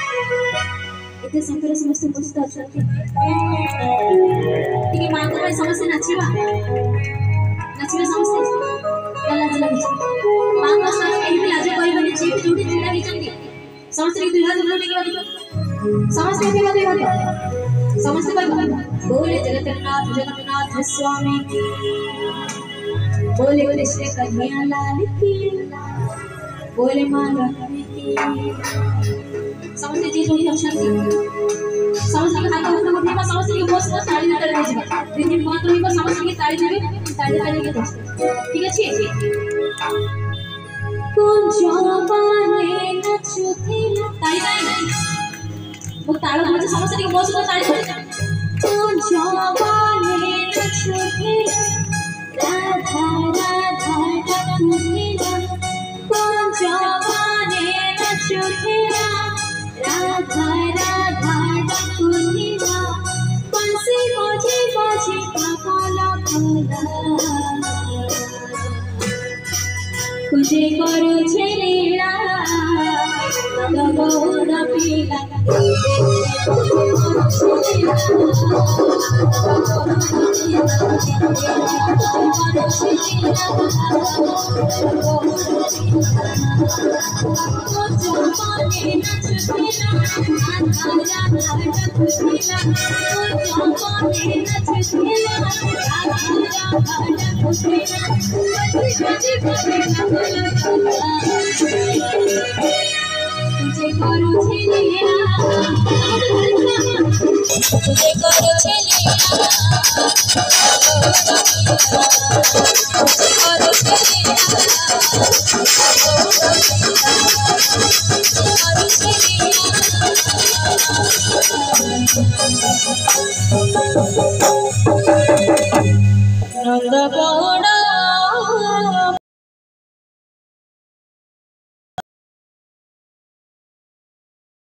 इतने संकर समस्त उपस्थित अछंती टिके मां को समस्त नाचिबा समस्त लाज लागुच मां को साथ एही लाज कहबनी जे जोडी जिला हिचंती समस्त के दुई हाथ टिके बादी समस्त के बादी समस्त बोले जगन्नाथ जगन्नाथ स्वामी बोले कृष्ण कन्हैया लाल की बोले मां लक्ष्मी की समस्त जी जोड़ी अछंती समस्त के हाथ ऊपर उठेबा समस्त के बस ताली नटर दे जिबा दिन बात होइबा समस्त के ताली देबे ताली ताली के दोस्त ठीक अछि कोन जवाने नचुथिला ताली ताली वो ताल में समस्त के बस ताली कोन जवाने नचुथिला राधा राधा टकुथिला कोन जवाने नचुथिला राधा राधा टकुथिला बंसी बजे बजे काला फूला तुझे करू छेलीला गगौर पीला तुझे करू छेलिया तुझे करू छेलिया नंद